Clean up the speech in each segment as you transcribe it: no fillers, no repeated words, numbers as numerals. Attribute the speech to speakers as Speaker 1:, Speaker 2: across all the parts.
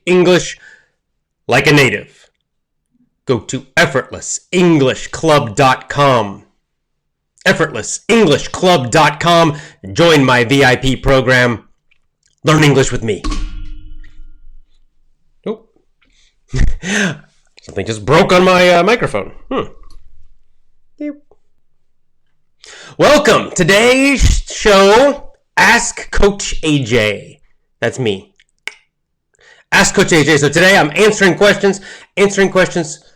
Speaker 1: English like a native. Go to effortlessenglishclub.com. effortlessenglishclub.com. Join my VIP program. Learn English with me. Oh. Something just broke on my microphone. Welcome. Today's show, Ask Coach AJ. That's me. Ask Coach AJ. So today I'm answering questions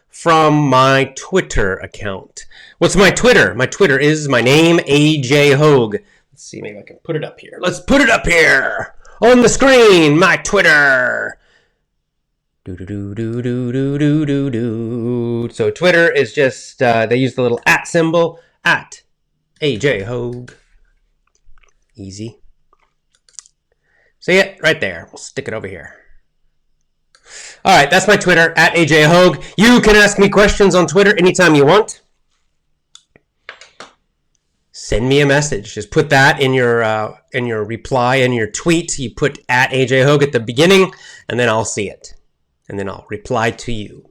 Speaker 1: from my Twitter account. What's my Twitter? My Twitter is my name, ajhoge. Let's see, maybe I can put it up here. Let's put it up here on the screen. My Twitter. So Twitter is just, they use the little @ symbol, @ ajhoge. Easy. See it? Right there. We'll stick it over here. All right, that's my Twitter, @ ajhoge. You can ask me questions on Twitter anytime you want. Send me a message. Just put that in your reply, in your tweet. You put @ ajhoge at the beginning, and then I'll see it. And then I'll reply to you.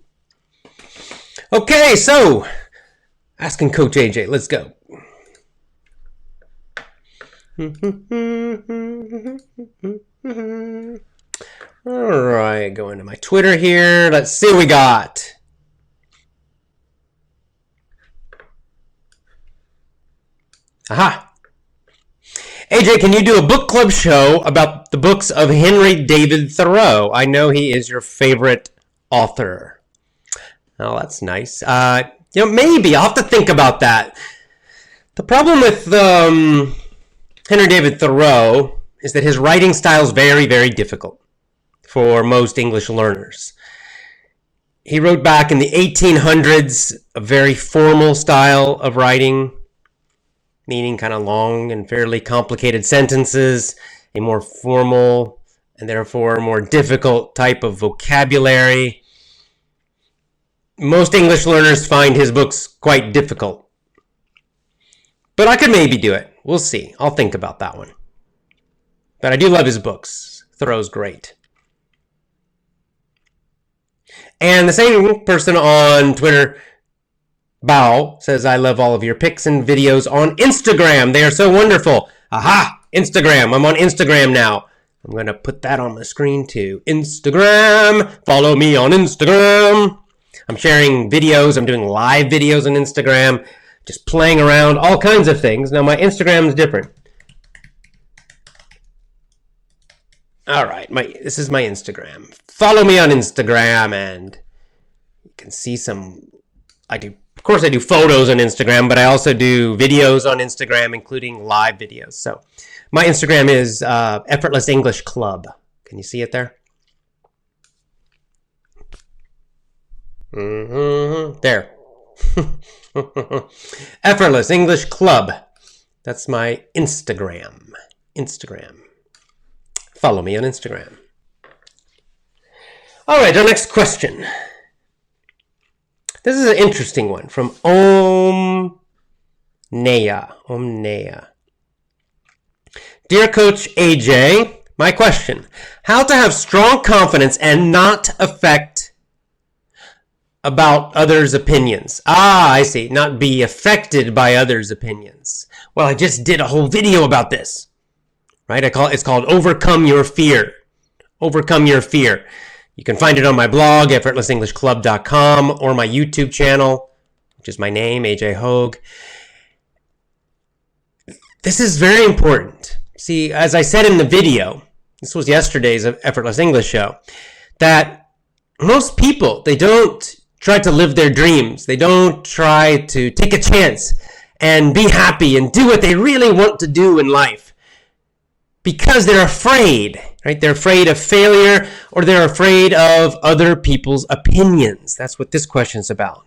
Speaker 1: Okay, so asking Coach AJ. Let's go. All right, go into my Twitter here. Let's see what we got. Aha. AJ, can you do a book club show about the books of Henry David Thoreau? I know he is your favorite author. Oh, that's nice. Maybe. I'll have to think about that. The problem with Henry David Thoreau is that his writing style is very, very difficult for most English learners. He wrote back in the 1800s a very formal style of writing, meaning kind of long and fairly complicated sentences, a more formal and therefore more difficult type of vocabulary. Most English learners find his books quite difficult. But I could maybe do it. We'll see. I'll think about that one. But I do love his books. Thoreau's great. And the same person on Twitter, Bao, says, I love all of your pics and videos on Instagram. They are so wonderful. Aha! Instagram. I'm on Instagram now. I'm going to put that on my screen too. Instagram. Follow me on Instagram. I'm sharing videos. I'm doing live videos on Instagram. Just playing around. All kinds of things. Now, my Instagram is different. All right. This is my Instagram. Follow me on Instagram and you can see some... Of course, I do photos on Instagram, but I also do videos on Instagram, including live videos. So my Instagram is Effortless English Club. Can you see it there? There. Effortless English Club. That's my Instagram. Follow me on Instagram. All right, our next question. This is an interesting one from Omneya. Dear Coach AJ, my question. How to have strong confidence and not affect about others' opinions. I see. Not be affected by others' opinions. Well, I just did a whole video about this. Right? It's called Overcome Your Fear. Overcome Your Fear. You can find it on my blog, effortlessenglishclub.com, or my YouTube channel, which is my name, ajhoge. This is very important. See, as I said in the video, this was yesterday's Effortless English show, that most people, they don't try to live their dreams. They don't try to take a chance and be happy and do what they really want to do in life because they're afraid, right? They're afraid of failure or they're afraid of other people's opinions. That's what this question is about.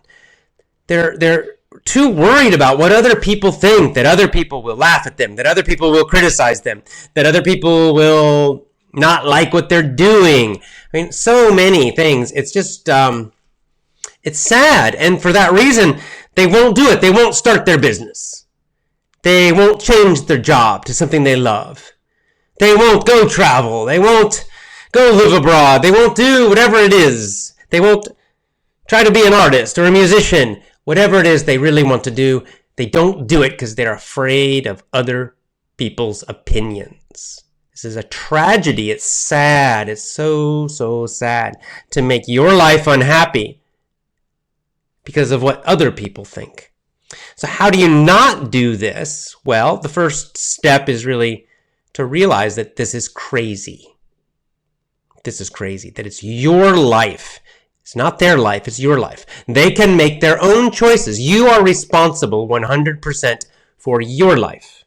Speaker 1: They're too worried about what other people think, that other people will laugh at them, that other people will criticize them, that other people will not like what they're doing. I mean, so many things. It's just, it's sad. And for that reason, they won't do it. They won't start their business. They won't change their job to something they love. They won't go travel. They won't go live abroad. They won't do whatever it is. They won't try to be an artist or a musician. Whatever it is they really want to do, they don't do it because they're afraid of other people's opinions. This is a tragedy. It's sad. It's so, so sad to make your life unhappy because of what other people think. So how do you not do this? Well, the first step is really to realize that this is crazy. This is crazy, that it's your life. It's not their life, it's your life. They can make their own choices. You are responsible 100% for your life.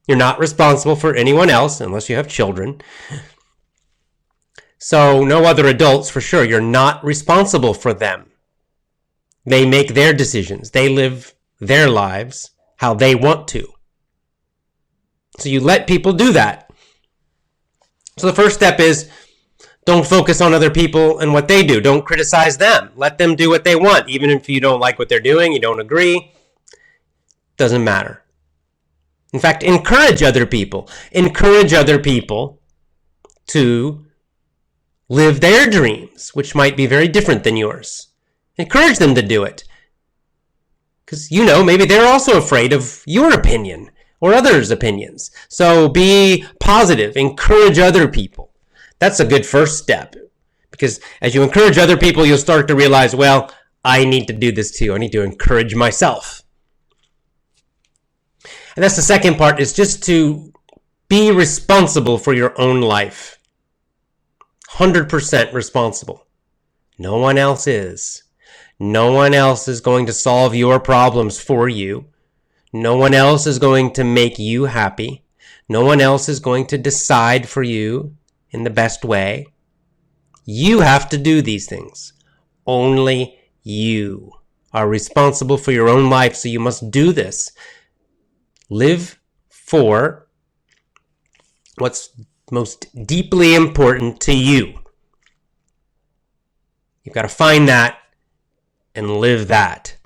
Speaker 1: You're not responsible for anyone else unless you have children. So no other adults, for sure. You're not responsible for them. They make their decisions. They live their lives how they want to. So you let people do that. So the first step is don't focus on other people and what they do. Don't criticize them. Let them do what they want. Even if you don't like what they're doing, you don't agree, doesn't matter. In fact, encourage other people. Encourage other people to live their dreams, which might be very different than yours. Encourage them to do it. Because, maybe they're also afraid of your opinion or others' opinions. So be positive. Encourage other people. That's a good first step. Because as you encourage other people, you'll start to realize, well, I need to do this too. I need to encourage myself. And that's the second part, is just to be responsible for your own life. 100% responsible. No one else is. No one else is going to solve your problems for you. No one else is going to make you happy. No one else is going to decide for you in the best way. You have to do these things. Only you are responsible for your own life, so you must do this. Live for what's most deeply important to you. You've got to find that and live that.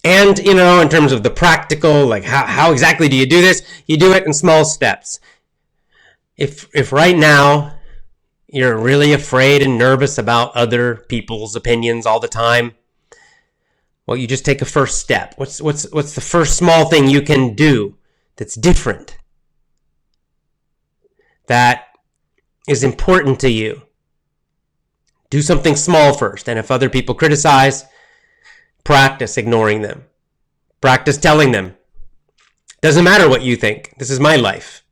Speaker 1: And, in terms of the practical, like how exactly do you do this? You do it in small steps. If right now you're really afraid and nervous about other people's opinions all the time, well, you just take a first step. What's the first small thing you can do that's different, that is important to you? Do something small first. And if other people criticize, practice ignoring them. Practice telling them, doesn't matter what you think. This is my life.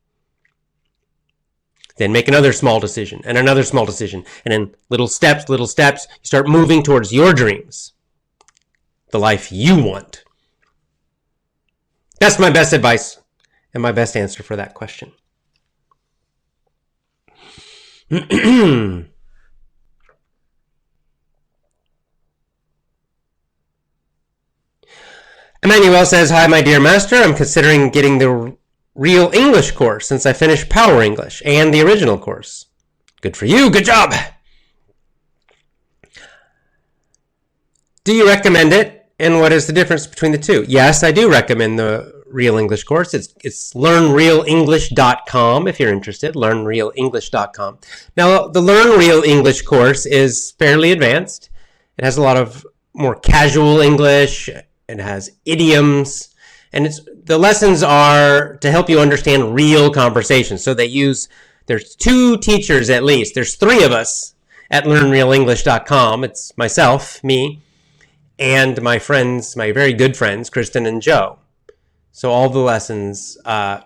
Speaker 1: Then make another small decision and another small decision. And then little steps, you start moving towards your dreams. The life you want. That's my best advice and my best answer for that question. Emmanuel says, hi, my dear master. I'm considering getting the Real English course since I finished Power English and the original course. Good for you. Good job. Do you recommend it? And what is the difference between the two? Yes, I do recommend the Real English course. It's learnrealenglish.com if you're interested. Learnrealenglish.com. Now, the Learn Real English course is fairly advanced. It has a lot of more casual English. It has idioms, and the lessons are to help you understand real conversations. So there's 2 teachers at least. There's 3 of us at learnrealenglish.com. It's myself, me, and my friends, my very good friends, Kristen and Joe. So all the lessons have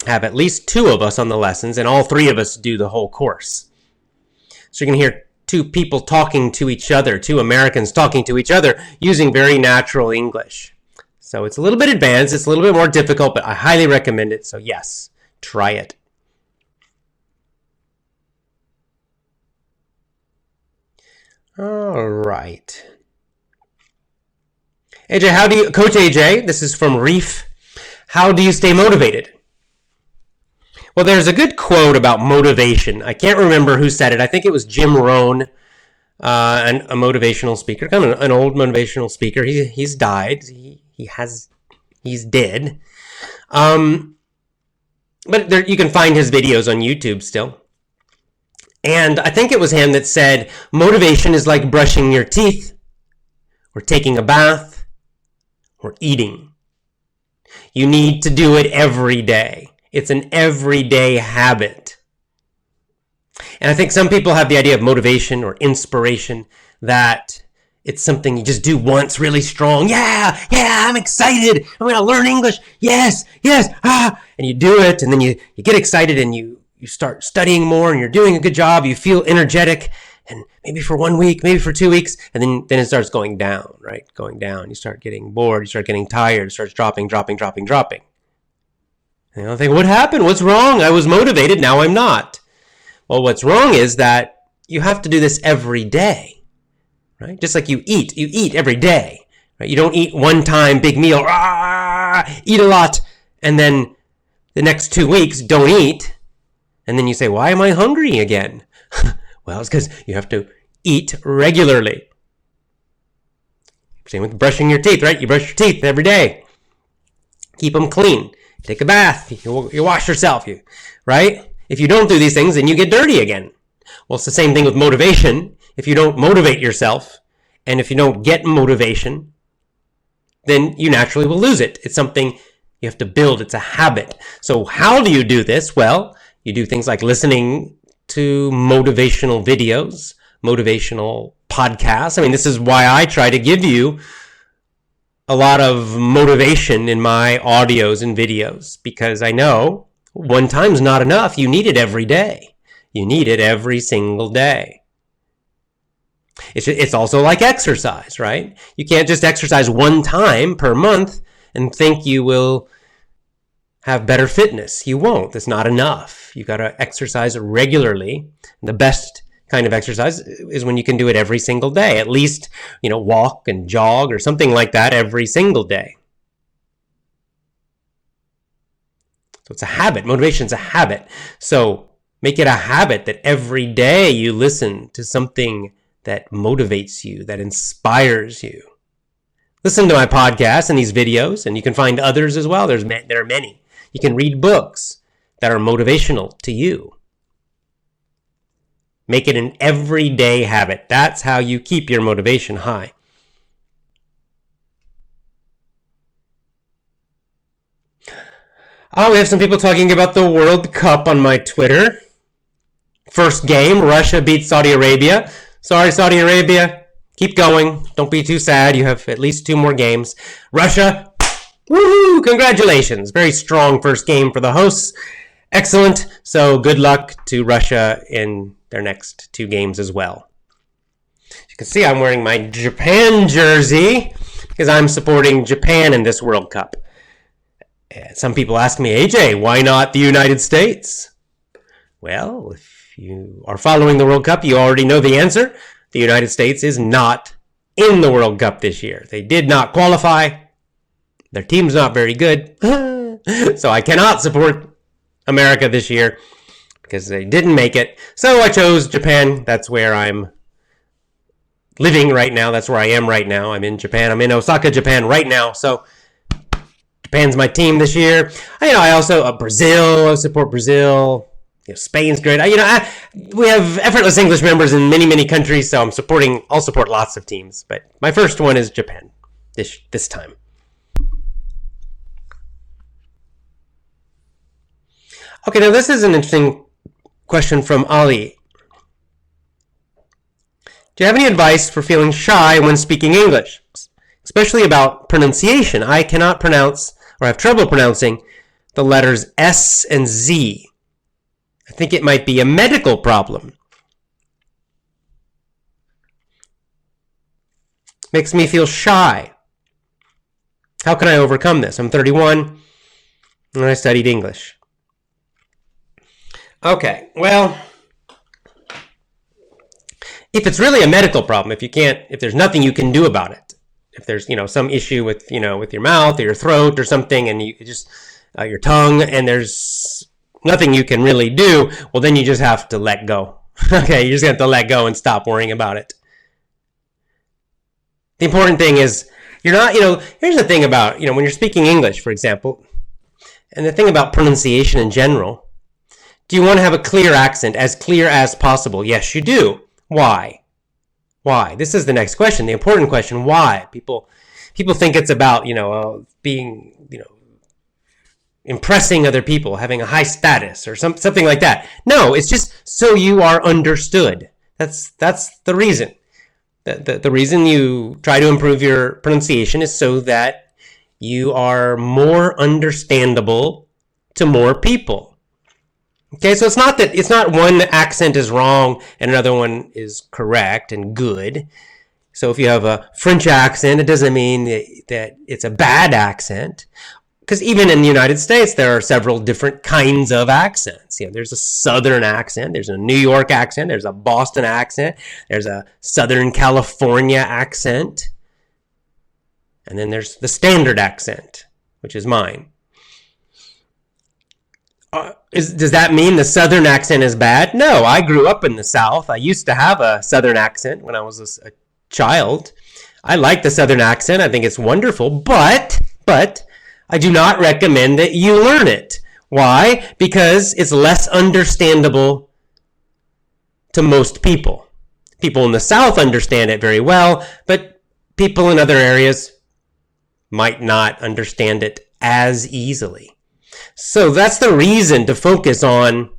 Speaker 1: at least 2 of us on the lessons, and all 3 of us do the whole course. So you're going to hear 2 people talking to each other, 2 Americans talking to each other using very natural English. So it's a little bit advanced, it's a little bit more difficult, but I highly recommend it. So yes, try it. All right. Coach AJ, this is from Reef. How do you stay motivated? Well, there's a good quote about motivation. I can't remember who said it. I think it was Jim Rohn, a motivational speaker, kind of an old motivational speaker. He's died. He's dead. But there, you can find his videos on YouTube still. And I think it was him that said, motivation is like brushing your teeth, or taking a bath, or eating. You need to do it every day. It's an everyday habit. And I think some people have the idea of motivation or inspiration that it's something you just do once really strong. Yeah, I'm excited. I'm going to learn English. Yes, and you do it, and then you get excited, and you start studying more, and you're doing a good job. You feel energetic, and maybe for 1 week, maybe for 2 weeks, and then it starts going down, right? Going down. You start getting bored. You start getting tired. It starts dropping. And I think, what happened? What's wrong? I was motivated. Now I'm not. Well, what's wrong is that you have to do this every day. Right? Just like you eat every day. Right? You don't eat one time, big meal, eat a lot, and then the next 2 weeks don't eat, and then you say, why am I hungry again? Well, it's because you have to eat regularly. Same with brushing your teeth, right? You brush your teeth every day. Keep them clean. Take a bath. You wash yourself, right? If you don't do these things, then you get dirty again. Well, it's the same thing with motivation. If you don't motivate yourself, and if you don't get motivation, then you naturally will lose it. It's something you have to build. It's a habit. So how do you do this? Well, you do things like listening to motivational videos, motivational podcasts. I mean, this is why I try to give you a lot of motivation in my audios and videos, because I know one time's not enough. You need it every day. You need it every single day. It's also like exercise, right? You can't just exercise one time per month and think you will have better fitness. You won't. That's not enough. You got to exercise regularly. The best kind of exercise is when you can do it every single day. At least, walk and jog or something like that every single day. So it's a habit. Motivation's a habit. So make it a habit that every day you listen to something that motivates you, that inspires you. Listen to my podcast and these videos, and you can find others as well. There are many. You can read books that are motivational to you. Make it an everyday habit. That's how you keep your motivation high. We have some people talking about the World Cup on my Twitter. First game, Russia beats Saudi Arabia. Sorry, Saudi Arabia. Keep going. Don't be too sad. You have at least 2 more games. Russia, woohoo! Congratulations. Very strong first game for the hosts. Excellent. So good luck to Russia in their next 2 games as well. As you can see, I'm wearing my Japan jersey because I'm supporting Japan in this World Cup. Some people ask me, AJ, why not the United States? Well, if you are following the World Cup, you already know the answer. The United States is not in the World Cup this year. They did not qualify. Their team's not very good. So I cannot support America this year because they didn't make it. So I chose Japan. That's where I'm living right now. That's where I am right now. I'm in Japan. I'm in Osaka, Japan right now. So Japan's my team this year. I also Brazil. I support Brazil. Spain's great. We have Effortless English members in many, many countries, so I'll support lots of teams. But my first one is Japan this time. Okay, now this is an interesting question from Ali. Do you have any advice for feeling shy when speaking English, especially about pronunciation? I cannot pronounce, or have trouble pronouncing, the letters S and Z. I think it might be a medical problem. Makes me feel shy. How can I overcome this? I'm 31 and I studied English. Okay, well, if it's really a medical problem, if there's nothing you can do about it, if there's, some issue with your mouth or your throat or something, and you just, your tongue, and there's nothing you can really do, well, then you just have to let go. Okay, you just have to let go and stop worrying about it. The important thing is, you're not, here's the thing about, when you're speaking English, for example, And the thing about pronunciation in general, do you want to have a clear accent, as clear as possible? Yes, you do. Why? Why? This is the next question, the important question. Why? People think it's about, being, impressing other people, having a high status or something like that. No, it's just so you are understood. That's the reason. The reason you try to improve your pronunciation is so that you are more understandable to more people. Okay, so it's not one accent is wrong and another one is correct and good. So if you have a French accent, it doesn't mean that it's a bad accent. Because even in the United States, there are several different kinds of accents. There's a Southern accent, there's a New York accent, there's a Boston accent, there's a Southern California accent, and then there's the standard accent, which is mine. Does that mean the Southern accent is bad? No, I grew up in the South. I used to have a Southern accent when I was a child. I like the Southern accent. I think it's wonderful, but I do not recommend that you learn it. Why? Because it's less understandable to most people. People in the South understand it very well, but people in other areas might not understand it as easily. So that's the reason to focus on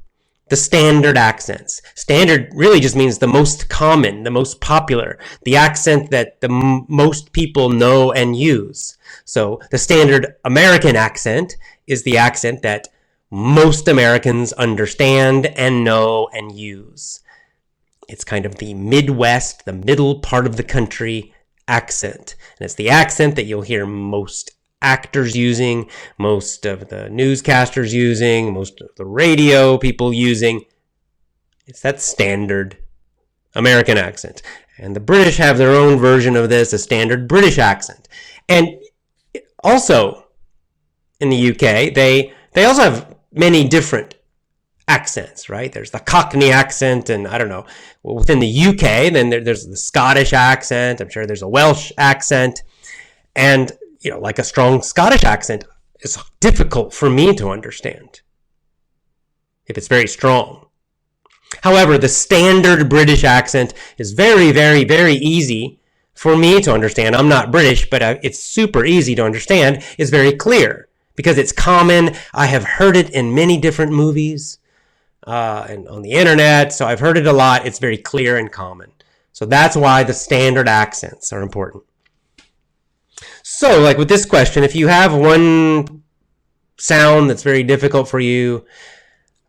Speaker 1: the standard accents. Standard really just means the most common, the most popular, the accent that the most people know and use. So the standard American accent is the accent that most Americans understand and know and use. It's kind of the Midwest, the middle part of the country accent. And it's the accent that you'll hear most actors using, most of the newscasters using, most of the radio people using. It's that standard American accent. And the British have their own version of this, a standard British accent. And also in the UK, they also have many different accents, right? There's the Cockney accent, and I don't know, within the UK, then there's the Scottish accent. I'm sure there's a Welsh accent. And like a strong Scottish accent is difficult for me to understand if it's very strong. However, the standard British accent is very, very, very easy for me to understand. I'm not British, but it's super easy to understand. It's very clear because it's common. I have heard it in many different movies and on the internet, so I've heard it a lot. It's very clear and common. So that's why the standard accents are important. So, like with this question, if you have one sound that's very difficult for you,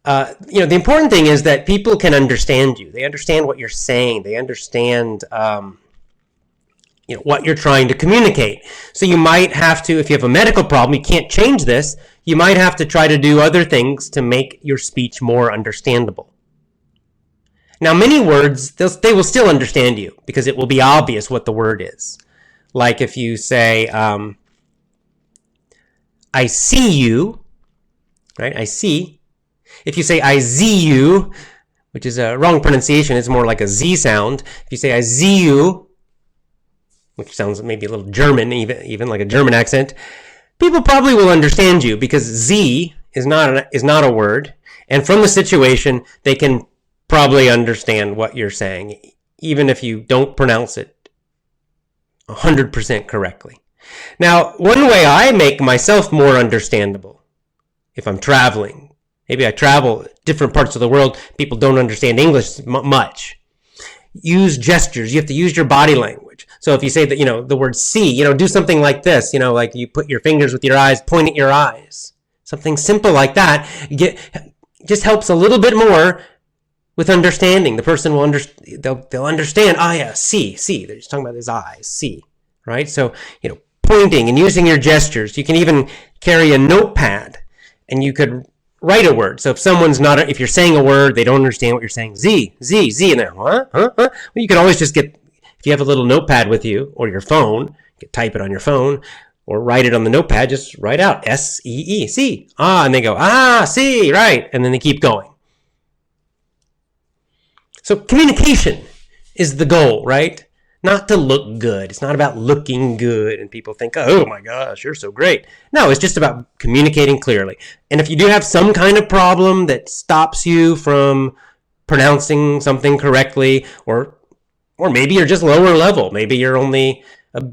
Speaker 1: the important thing is that people can understand you. They understand what you're saying. They understand, what you're trying to communicate. So you might have to, if you have a medical problem, you can't change this. You might have to try to do other things to make your speech more understandable. Now, many words, they will still understand you because it will be obvious what the word is. Like if you say, I see you, right? I see. If you say, I see you, which is a wrong pronunciation, it's more like a Z sound. If you say, I see you, which sounds maybe a little German, even like a German accent, people probably will understand you because Z is not a word. And from the situation, they can probably understand what you're saying, even if you don't pronounce it 100% correctly. Now, one way I make myself more understandable, if I'm traveling, maybe I travel different parts of the world, people don't understand English much. Use gestures. You have to use your body language. So if you say that, the word see, do something like this, like you put your fingers with your eyes, point at your eyes. Something simple like that just helps a little bit more with understanding. The person will they'll understand, yeah, see. They're just talking about his eyes, see, right? So, pointing and using your gestures. You can even carry a notepad and you could write a word. So if you're saying a word, they don't understand what you're saying, Z, and they're, huh? Well, you can always just if you have a little notepad with you or your phone, you can type it on your phone or write it on the notepad, just write out S-E-E, see, and they go, see, right, and then they keep going. So communication is the goal, right? not to look good. It's not about looking good and people think, oh my gosh, you're so great. No, it's just about communicating clearly. And if you do have some kind of problem that stops you from pronouncing something correctly, or maybe you're just lower level, maybe you're only a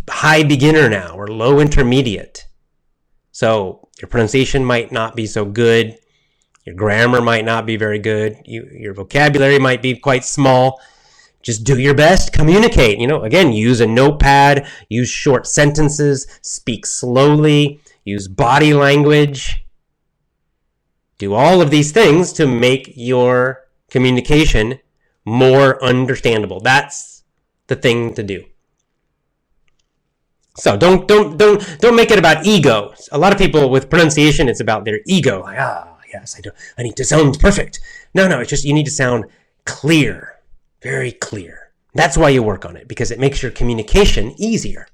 Speaker 1: high beginner now or low intermediate, so your pronunciation might not be so good, your grammar might not be very good, your vocabulary might be quite small. Just do your best, communicate. Again, use a notepad, use short sentences, speak slowly, use body language. Do all of these things to make your communication more understandable. That's the thing to do. So don't make it about ego. A lot of people with pronunciation, it's about their ego. Like, yes, I need to sound perfect. No, it's just you need to sound clear. Very clear. That's why you work on it, because it makes your communication easier.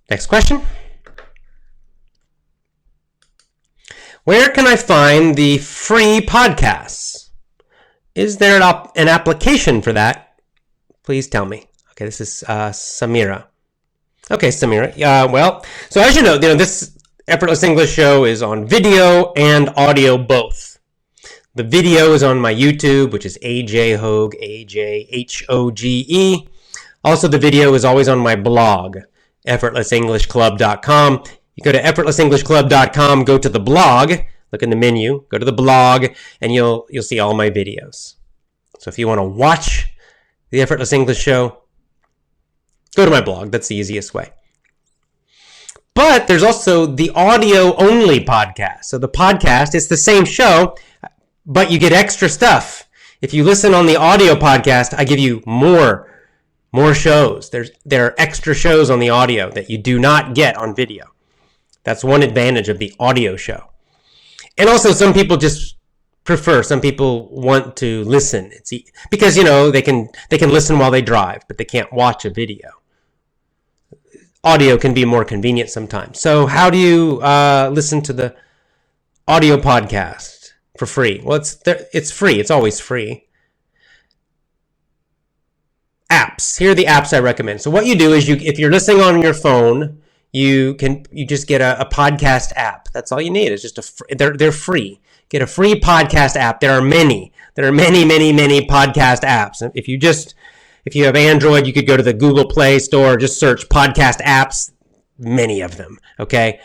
Speaker 1: Next question. Where can I find the free podcasts? Is there an application for that? Please tell me. Okay, this is Samira. Okay, Samira. So as you know, this Effortless English show is on video and audio both. The video is on my YouTube, which is ajhoge, ajhoge. Also, the video is always on my blog, effortlessenglishclub.com. You go to effortlessenglishclub.com, go to the blog, look in the menu, go to the blog, and you'll see all my videos. So if you want to watch the Effortless English show, go to my blog. That's the easiest way. But there's also the audio-only podcast. So the podcast is the same show, but you get extra stuff. If you listen on the audio podcast, I give you more shows. There are extra shows on the audio that you do not get on video. That's one advantage of the audio show. And also, some people just prefer. Some people want to listen. Because they can listen while they drive, but they can't watch a video. Audio can be more convenient sometimes. So how do you listen to the audio podcast for free? Well, it's free. It's always free. Apps. Here are the apps I recommend. So what you do is if you're listening on your phone, you just get a podcast app. That's all you need. It's just they're free. Get a free podcast app. There are many podcast apps. If you have Android, you could go to the Google Play Store, just search podcast apps, many of them, okay?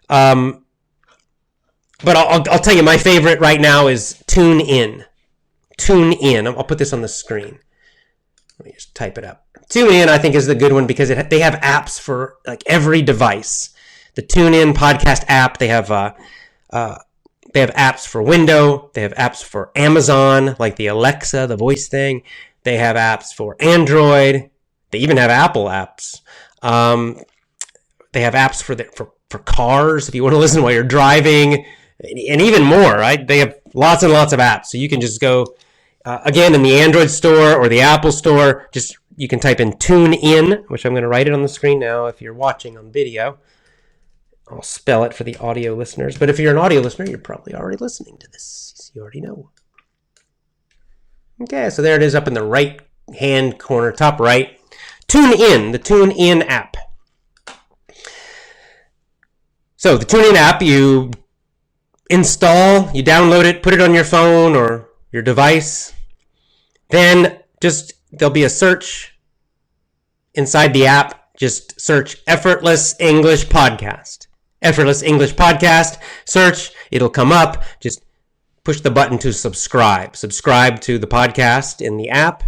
Speaker 1: But I'll tell you, my favorite right now is TuneIn. TuneIn. I'll put this on the screen. Let me just type it up. TuneIn, I think, is the good one because they have apps for like every device. The TuneIn podcast app, they have apps for Windows. They have apps for Amazon, like the Alexa, the voice thing. They have apps for Android. They even have Apple apps. They have apps for cars if you want to listen while you're driving, and even more, right? They have lots and lots of apps. So you can just go, again, in the Android store or the Apple store, you can type in TuneIn, which I'm going to write it on the screen now if you're watching on video. I'll spell it for the audio listeners. But if you're an audio listener, you're probably already listening to this. So you already know. Okay, so there it is up in the right-hand corner, top right. TuneIn, the TuneIn app. So the TuneIn app, you install, you download it, put it on your phone or your device. Then there'll be a search inside the app. Just search Effortless English Podcast. Effortless English Podcast. Search, it'll come up. Just push the button to subscribe. Subscribe to the podcast in the app,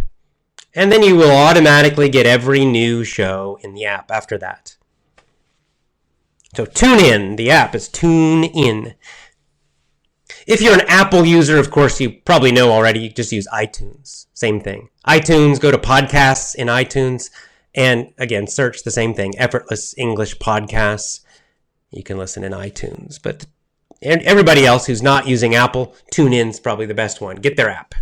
Speaker 1: and then you will automatically get every new show in the app after that. So TuneIn, the app is TuneIn. If you're an Apple user, of course, you probably know already, you just use iTunes. Same thing. iTunes, go to podcasts in iTunes, and again, search the same thing, Effortless English Podcasts. You can listen in iTunes, but and everybody else who's not using Apple, TuneIn's probably the best one. Get their app.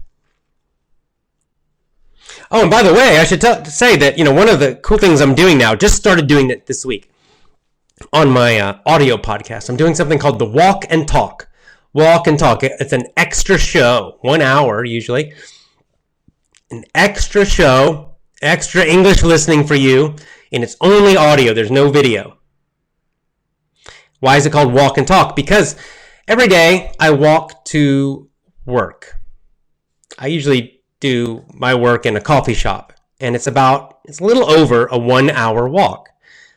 Speaker 1: Oh, and by the way, I should say that, one of the cool things I'm doing now, just started doing it this week on my audio podcast. I'm doing something called the Walk and Talk. Walk and Talk. It's an extra show, 1 hour usually. An extra show, extra English listening for you, and it's only audio. There's no video. Why is it called Walk and Talk? Because every day I walk to work. I usually do my work in a coffee shop, and it's a little over a 1 hour walk.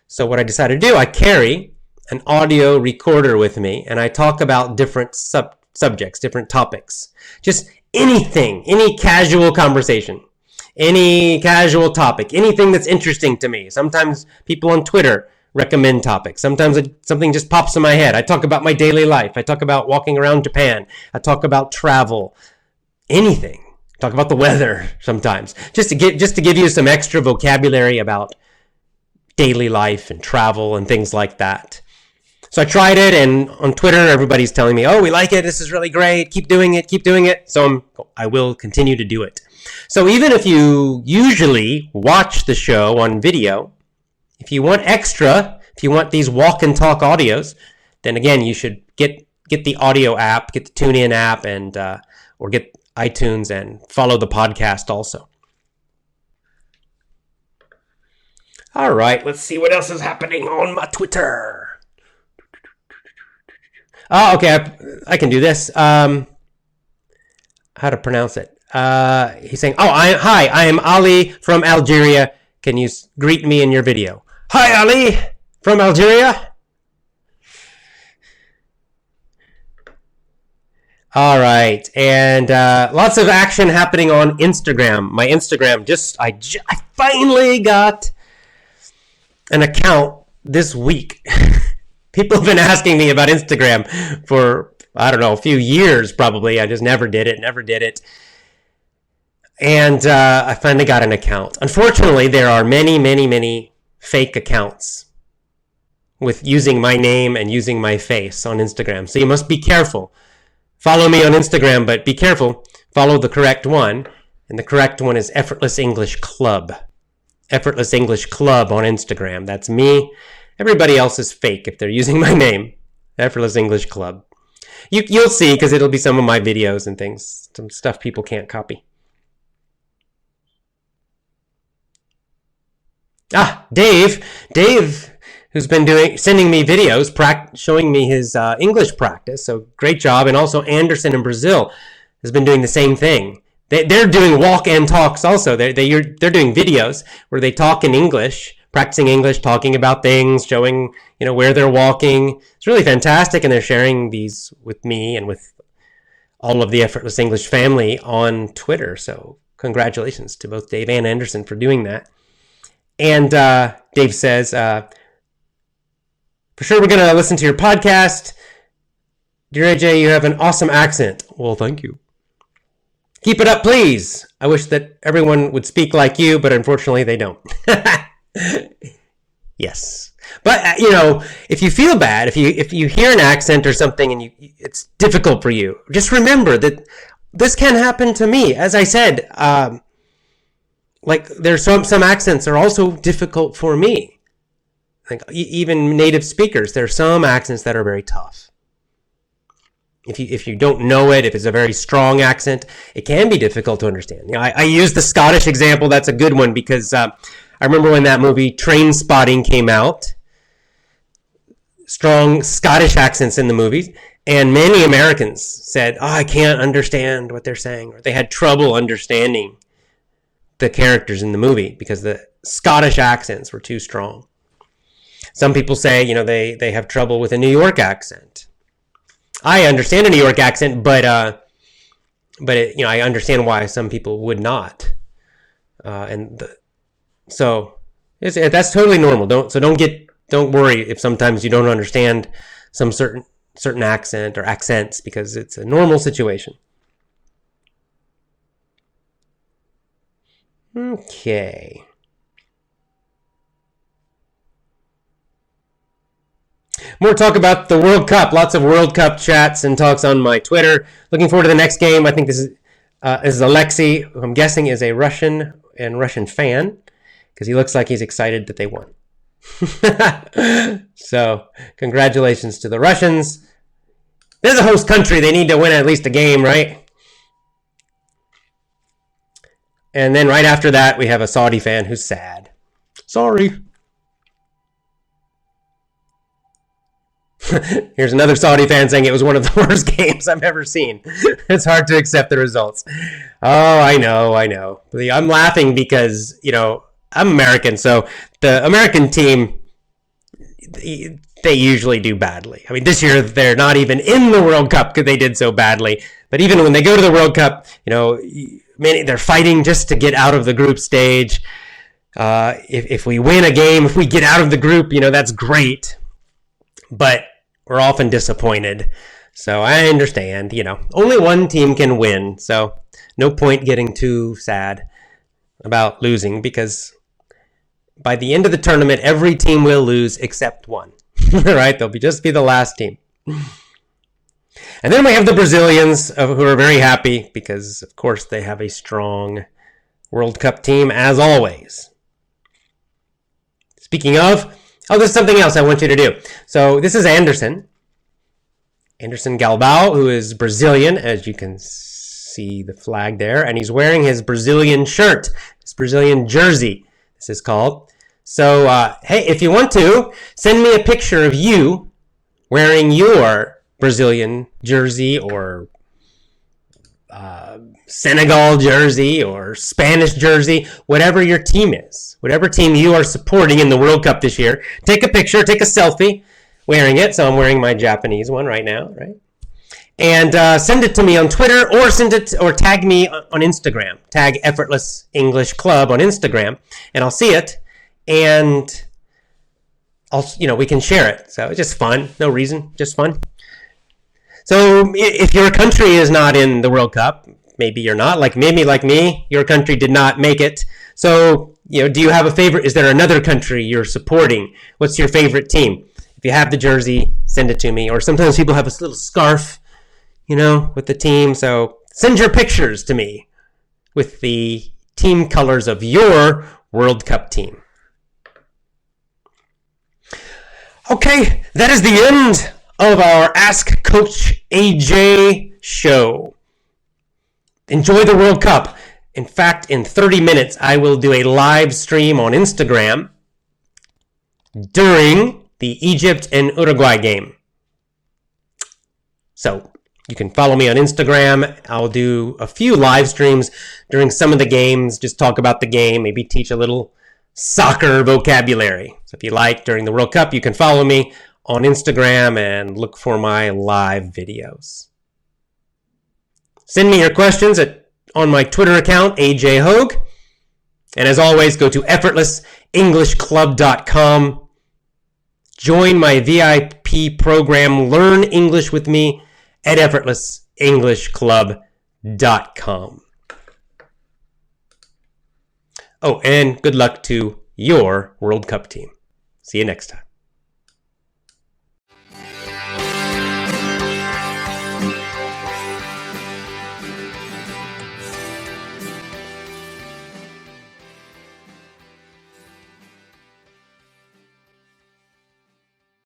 Speaker 1: So what I decided to do, I carry an audio recorder with me, and I talk about different subjects, different topics. Just anything, any casual conversation, any casual topic, anything that's interesting to me. Sometimes people on Twitter recommend topics. Sometimes something just pops in my head. I talk about my daily life. I talk about walking around Japan. I talk about travel, anything. Talk about the weather sometimes, just to give you some extra vocabulary about daily life and travel and things like that. So I tried it, and on Twitter, everybody's telling me, oh, we like it. This is really great. Keep doing it. Keep doing it. So I will continue to do it. So even if you usually watch the show on video, if you want extra, if you want these walk and talk audios, then again, you should get the audio app, get the TuneIn app, and or get iTunes and follow the podcast also. All right, let's see what else is happening on my Twitter. Oh, okay, I can do this. How to pronounce it? He's saying, hi, I am Ali from Algeria. Can you greet me in your video? Hi, Ali from Algeria. All right, and lots of action happening on Instagram. My Instagram, I finally got an account this week. People have been asking me about Instagram for, I don't know, a few years probably. I just never did it. And I finally got an account. Unfortunately, there are many fake accounts with using my name and using my face on Instagram. So you must be careful. Follow me on Instagram, but be careful. Follow the correct one. And the correct one is Effortless English Club. Effortless English Club on Instagram. That's me. Everybody else is fake if they're using my name. Effortless English Club. You'll see, because it'll be some of my videos and things. Some stuff people can't copy. Dave, who's been sending me videos, showing me his English practice. So great job. And also Anderson in Brazil has been doing the same thing. They're doing walk and talks also. They're doing videos where they talk in English, practicing English, talking about things, showing where they're walking. It's really fantastic, and they're sharing these with me and with all of the Effortless English family on Twitter. So congratulations to both Dave and Anderson for doing that. And Dave says, for sure we're going to listen to your podcast. Dear AJ, you have an awesome accent. Well, thank you. Keep it up, please. I wish that everyone would speak like you, but unfortunately they don't. Yes. But, if you feel bad, if you hear an accent or something and it's difficult for you, just remember that this can happen to me. As I said, there's some accents are also difficult for me. Like even native speakers, there are some accents that are very tough. If you don't know it, if it's a very strong accent, it can be difficult to understand. I use the Scottish example. That's a good one because I remember when that movie Trainspotting came out. Strong Scottish accents in the movies, and many Americans said, I can't understand what they're saying, or they had trouble understanding the characters in the movie because the Scottish accents were too strong. Some people say, they have trouble with a New York accent. I understand a New York accent, but I understand why some people would not. So that's totally normal. Don't worry if sometimes you don't understand some certain accent or accents, because it's a normal situation. Okay. More talk about the World Cup. Lots of World Cup chats and talks on my Twitter. Looking forward to the next game. I think this is Alexei, who I'm guessing is a Russian fan, because he looks like he's excited that they won. So, congratulations to the Russians. They're the host country. They need to win at least a game, right? And then right after that, we have a Saudi fan who's sad. Sorry. Here's another Saudi fan saying it was one of the worst games I've ever seen. It's hard to accept the results. Oh, I know. I'm laughing because, I'm American, so the American team, they usually do badly. I mean, this year they're not even in the World Cup because they did so badly. But even when they go to the World Cup, they're fighting just to get out of the group stage. If we win a game, if we get out of the group, that's great. But we're often disappointed. So I understand, only one team can win. So no point getting too sad about losing because by the end of the tournament, every team will lose except one. Right? They'll just be the last team. And then we have the Brazilians who are very happy because, of course, they have a strong World Cup team as always. Speaking of, there's something else I want you to do. So this is Anderson Galbao, who is Brazilian, as you can see the flag there, and he's wearing his Brazilian shirt, his Brazilian jersey, this is called. So, hey, if you want to, send me a picture of you wearing your Brazilian jersey or Senegal jersey or Spanish jersey, whatever your team is, whatever team you are supporting in the World Cup this year. Take a picture, take a selfie wearing it. So I'm wearing my Japanese one right now, right? And send it to me on Twitter or tag me on Instagram. Tag Effortless English Club on Instagram, and I'll see it. And we can share it. So it's just fun. No reason, just fun. So if your country is not in the World Cup, maybe you're not, maybe like me, your country did not make it. So, do you have a favorite? Is there another country you're supporting? What's your favorite team? If you have the jersey, send it to me. Or sometimes people have this little scarf, with the team. So send your pictures to me with the team colors of your World Cup team. Okay, that is the end of our Ask Coach AJ show. Enjoy the World Cup. In fact, in 30 minutes, I will do a live stream on Instagram during the Egypt and Uruguay game. So you can follow me on Instagram. I'll do a few live streams during some of the games, just talk about the game, maybe teach a little soccer vocabulary. So if you like during the World Cup, you can follow me on Instagram and look for my live videos. Send me your questions on my Twitter account, ajhoge. And as always, go to effortlessenglishclub.com. Join my VIP program, Learn English with Me, at effortlessenglishclub.com. Oh, and good luck to your World Cup team. See you next time.